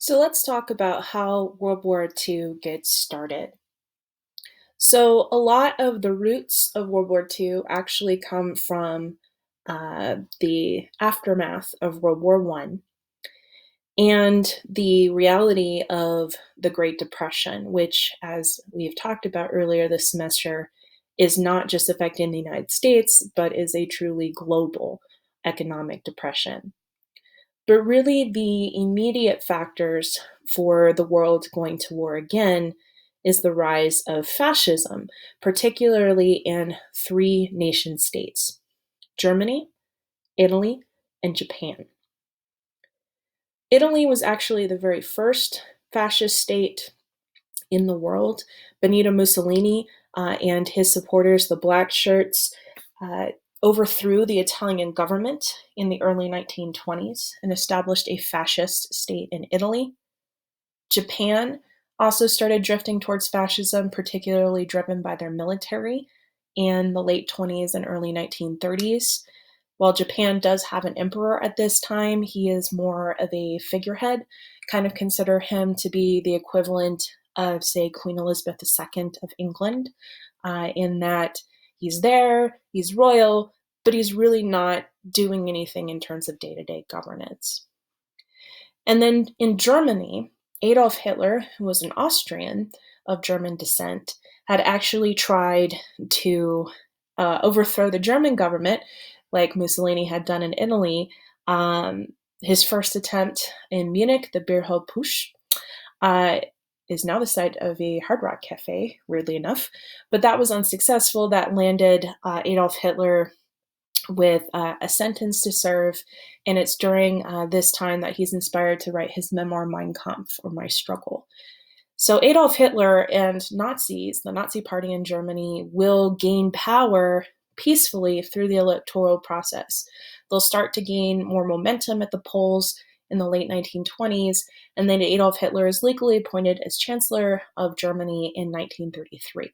So let's talk about how World War II gets started. So a lot of the roots of World War II actually come from the aftermath of World War I and the reality of the Great Depression, which, as we've talked about earlier this semester, is not just affecting the United States, but is a truly global economic depression. But really, the immediate factors for the world going to war again is the rise of fascism, particularly in three nation states: Germany, Italy, and Japan. Italy was actually the very first fascist state in the world. Benito Mussolini and his supporters, the Black Shirts, uh, overthrew the Italian government in the early 1920s and established a fascist state in Italy. Japan also started drifting towards fascism, particularly driven by their military in the late 20s and early 1930s. While Japan does have an emperor at this time, he is more of a figurehead. Kind of consider him to be the equivalent of, say, Queen Elizabeth II of England, in that he's there, he's royal, but he's really not doing anything in terms of day to day governance. And then in Germany, Adolf Hitler, who was an Austrian of German descent, had actually tried to overthrow the German government, like Mussolini had done in Italy. His first attempt in Munich, the Beerhof Push, uh, is now the site of a Hard Rock Cafe, weirdly enough. But that was unsuccessful. That landed Adolf Hitler with a sentence to serve. And it's during this time that he's inspired to write his memoir, Mein Kampf, or My Struggle. So Adolf Hitler and Nazis, the Nazi party in Germany, will gain power peacefully through the electoral process. They'll start to gain more momentum at the polls in the late 1920s, and then Adolf Hitler is legally appointed as Chancellor of Germany in 1933.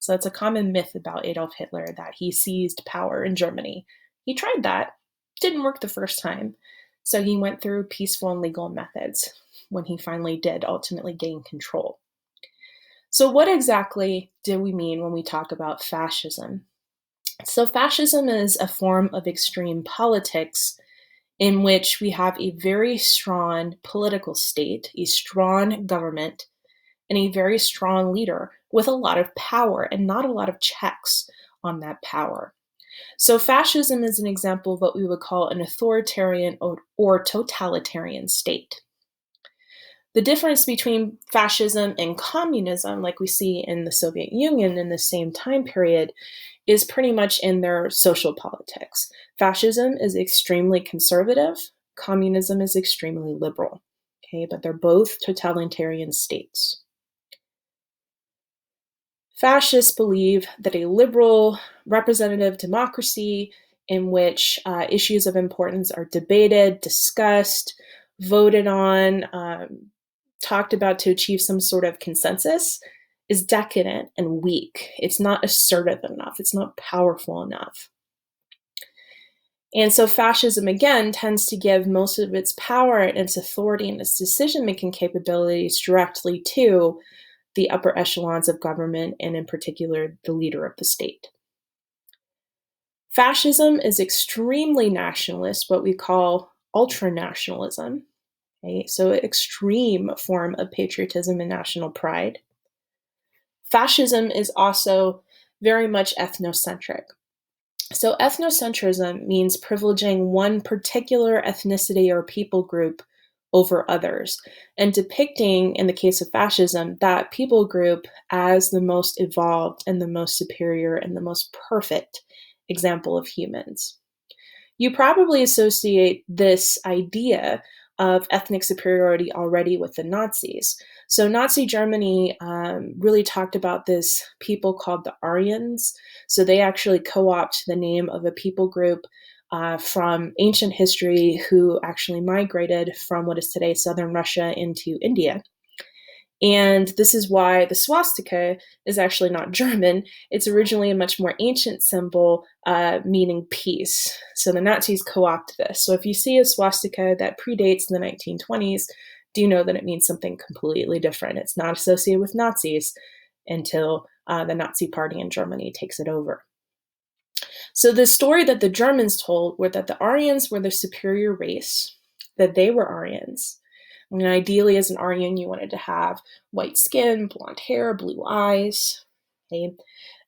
So that's a common myth about Adolf Hitler, that he seized power in Germany. He tried that, didn't work the first time, so he went through peaceful and legal methods when he finally did ultimately gain control. So, what exactly do we mean when we talk about fascism? So, fascism is a form of extreme politics in which we have a very strong political state, a strong government, and a very strong leader with a lot of power and not a lot of checks on that power. So, fascism is an example of what we would call an authoritarian or totalitarian state. The difference between fascism and communism, like we see in the Soviet Union in the same time period, is pretty much in their social politics. Fascism is extremely conservative, communism is extremely liberal. Okay, but they're both totalitarian states. Fascists believe that a liberal representative democracy in which issues of importance are debated, discussed, voted on, talked about to achieve some sort of consensus is decadent and weak. It's not assertive enough. It's not powerful enough. And so fascism, again, tends to give most of its power and its authority and its decision-making capabilities directly to the upper echelons of government, and in particular, the leader of the state. Fascism is extremely nationalist, what we call ultranationalism. Okay? So, an extreme form of patriotism and national pride. Fascism is also very much ethnocentric. So, ethnocentrism means privileging one particular ethnicity or people group over others, and depicting, in the case of fascism, that people group as the most evolved and the most superior and the most perfect example of humans. You probably associate this idea of ethnic superiority already with the Nazis. So, Nazi Germany really talked about this people called the Aryans. So, they actually co opt the name of a people group from ancient history who actually migrated from what is today southern Russia into India. And this is why the swastika is actually not German. It's originally a much more ancient symbol meaning peace. So the Nazis co opted this. So if you see a swastika that predates the 1920s, do know that it means something completely different. It's not associated with Nazis until the Nazi Party in Germany takes it over. So the story that the Germans told were that the Aryans were the superior race, that they were Aryans. And ideally, as an Aryan, you wanted to have white skin, blonde hair, blue eyes, okay?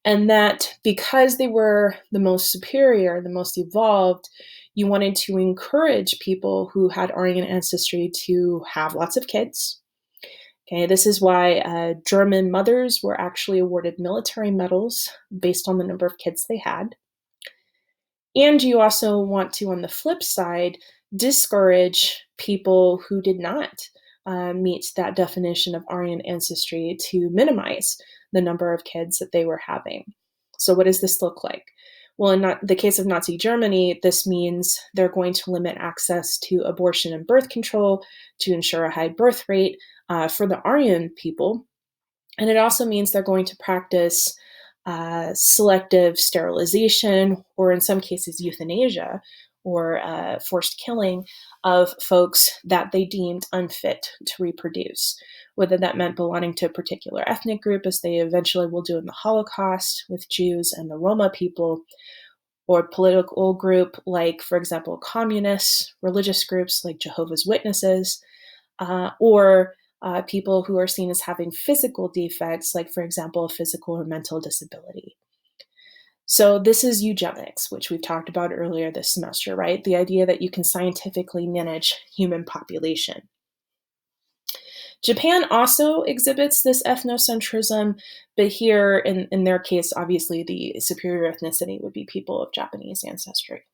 And that because they were the most superior, the most evolved, you wanted to encourage people who had Aryan ancestry to have lots of kids. Okay, this is why German mothers were actually awarded military medals based on the number of kids they had. And you also want to, on the flip side, discourage people who did not meet that definition of Aryan ancestry to minimize the number of kids that they were having. So, what does this look like? Well, in the case of Nazi Germany, this means they're going to limit access to abortion and birth control to ensure a high birth rate for the Aryan people. And it also means they're going to practice selective sterilization, or in some cases, euthanasia, or forced killing of folks that they deemed unfit to reproduce, whether that meant belonging to a particular ethnic group, as they eventually will do in the Holocaust with Jews and the Roma people, or political group like, for example, communists, religious groups like Jehovah's Witnesses, or people who are seen as having physical defects, like, for example, a physical or mental disability. So this is eugenics, which we've talked about earlier this semester, right? The idea that you can scientifically manage human population. Japan also exhibits this ethnocentrism, but here, in their case, obviously the superior ethnicity would be people of Japanese ancestry.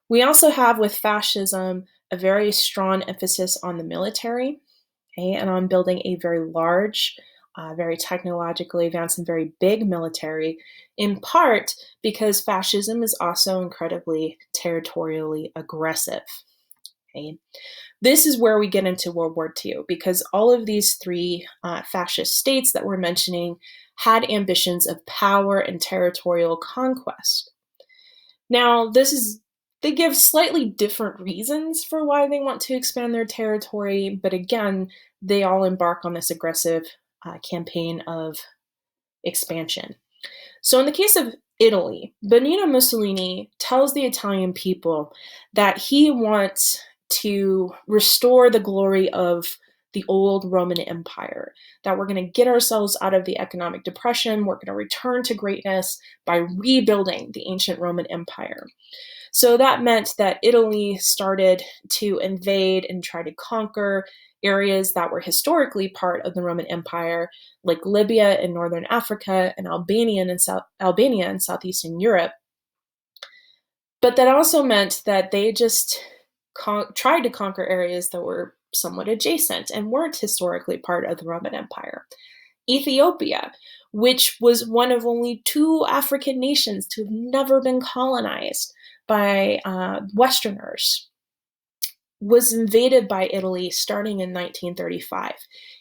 We also have, with fascism, a very strong emphasis on the military, okay, and on building a very large, very technologically advanced and very big military, in part because fascism is also incredibly territorially aggressive. Okay. This is where we get into World War II, because all of these three fascist states that we're mentioning had ambitions of power and territorial conquest. Now, they give slightly different reasons for why they want to expand their territory, but again, they all embark on this aggressive campaign of expansion. So in the case of Italy, Benito Mussolini tells the Italian people that he wants to restore the glory of the old Roman Empire, that we're going to get ourselves out of the economic depression, we're going to return to greatness by rebuilding the ancient Roman Empire. So that meant that Italy started to invade and try to conquer areas that were historically part of the Roman Empire, like Libya in northern Africa and Albania in southeastern Europe. But that also meant that they just tried to conquer areas that were somewhat adjacent and weren't historically part of the Roman Empire. Ethiopia, which was one of only 2 African nations to have never been colonized by Westerners, was invaded by Italy starting in 1935,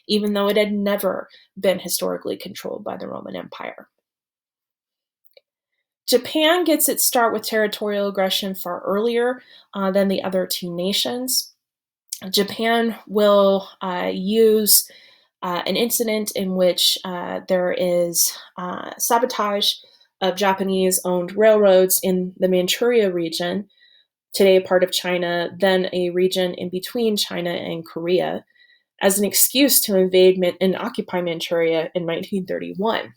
even though it had never been historically controlled by the Roman Empire. Japan gets its start with territorial aggression far earlier than the other 2 nations. Japan will use an incident in which there is sabotage of Japanese-owned railroads in the Manchuria region, today a part of China, then a region in between China and Korea, as an excuse to invade and occupy Manchuria in 1931.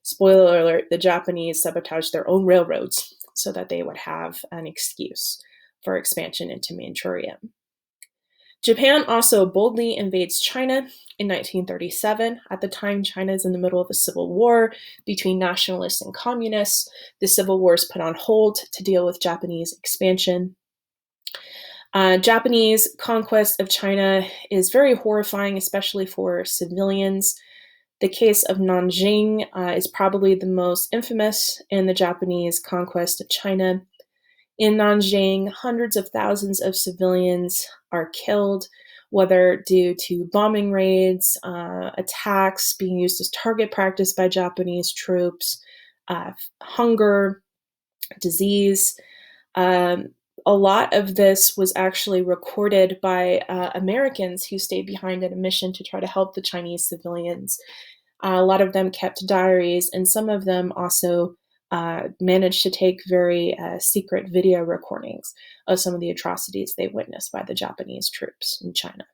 Spoiler alert, the Japanese sabotaged their own railroads so that they would have an excuse for expansion into Manchuria. Japan also boldly invades China in 1937. At the time, China is in the middle of a civil war between nationalists and communists. The civil war is put on hold to deal with Japanese expansion. Japanese conquest of China is very horrifying, especially for civilians. The case of Nanjing is probably the most infamous in the Japanese conquest of China. In Nanjing, hundreds of thousands of civilians are killed, whether due to bombing raids, attacks being used as target practice by Japanese troops, hunger, disease. A lot of this was actually recorded by Americans who stayed behind in a mission to try to help the Chinese civilians. A lot of them kept diaries, and some of them also managed to take very secret video recordings of some of the atrocities they witnessed by the Japanese troops in China.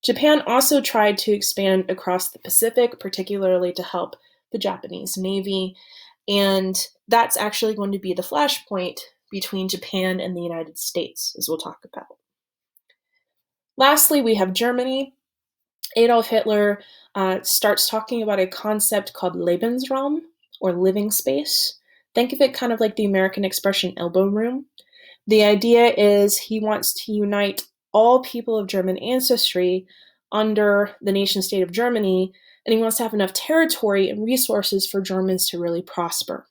Japan also tried to expand across the Pacific, particularly to help the Japanese Navy, and that's actually going to be the flashpoint between Japan and the United States, as we'll talk about. Lastly, we have Germany. Adolf Hitler starts talking about a concept called Lebensraum, or living space. Think of it kind of like the American expression elbow room. The idea is he wants to unite all people of German ancestry under the nation state of Germany, and he wants to have enough territory and resources for Germans to really prosper.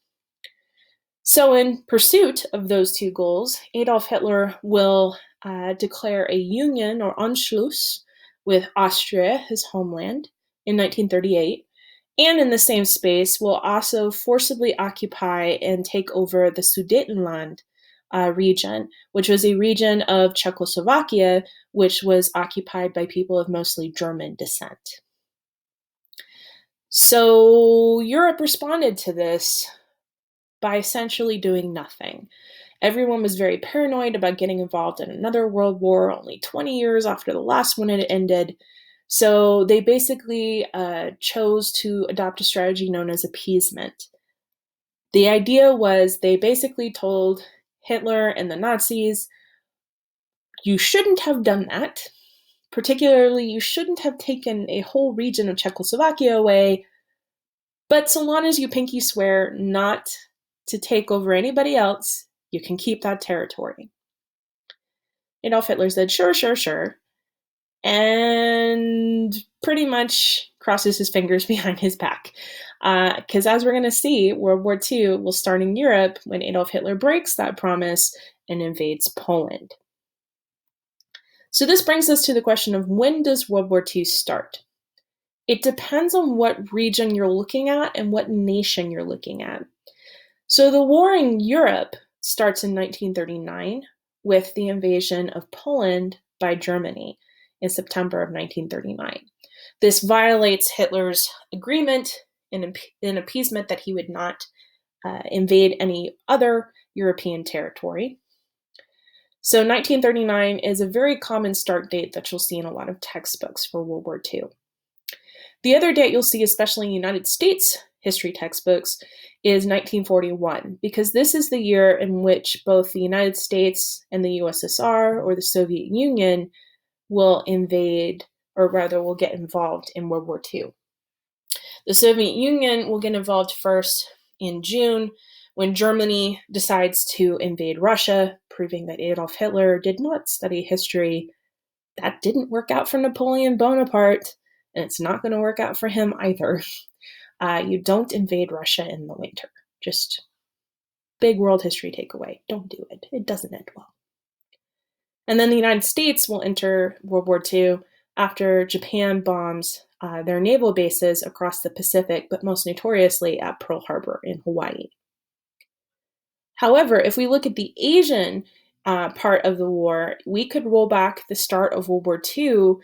So in pursuit of those two goals, Adolf Hitler will declare a union, or Anschluss, with Austria, his homeland, in 1938, and in the same space will also forcibly occupy and take over the Sudetenland region, which was a region of Czechoslovakia, which was occupied by people of mostly German descent. So Europe responded to this by essentially doing nothing. Everyone was very paranoid about getting involved in another world war only 20 years after the last one had ended. So they basically chose to adopt a strategy known as appeasement. The idea was they basically told Hitler and the Nazis, you shouldn't have done that. Particularly, you shouldn't have taken a whole region of Czechoslovakia away. But so long as you pinky swear not to take over anybody else, you can keep that territory. Adolf Hitler said, sure, and pretty much crosses his fingers behind his back. Because as we're going to see, World War II will start in Europe when Adolf Hitler breaks that promise and invades Poland. So this brings us to the question of, when does World War II start? It depends on what region you're looking at and what nation you're looking at. So the war in Europe starts in 1939 with the invasion of Poland by Germany in September of 1939. This violates Hitler's agreement in appeasement that he would not invade any other European territory. So 1939 is a very common start date that you'll see in a lot of textbooks for World War II. The other date you'll see, especially in United States history textbooks, is 1941, because this is the year in which both the United States and the USSR, or the Soviet Union, will invade, or rather will get involved in World War II. The Soviet Union will get involved first in June, when Germany decides to invade Russia, proving that Adolf Hitler did not study history. That didn't work out for Napoleon Bonaparte, and it's not going to work out for him either. You don't invade Russia in the winter. Just big world history takeaway. Don't do it. It doesn't end well. And then the United States will enter World War II after Japan bombs their naval bases across the Pacific, but most notoriously at Pearl Harbor in Hawaii. However, if we look at the Asian part of the war, we could roll back the start of World War II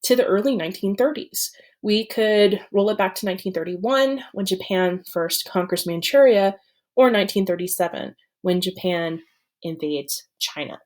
to the early 1930s. We could roll it back to 1931, when Japan first conquers Manchuria, or 1937, when Japan invades China.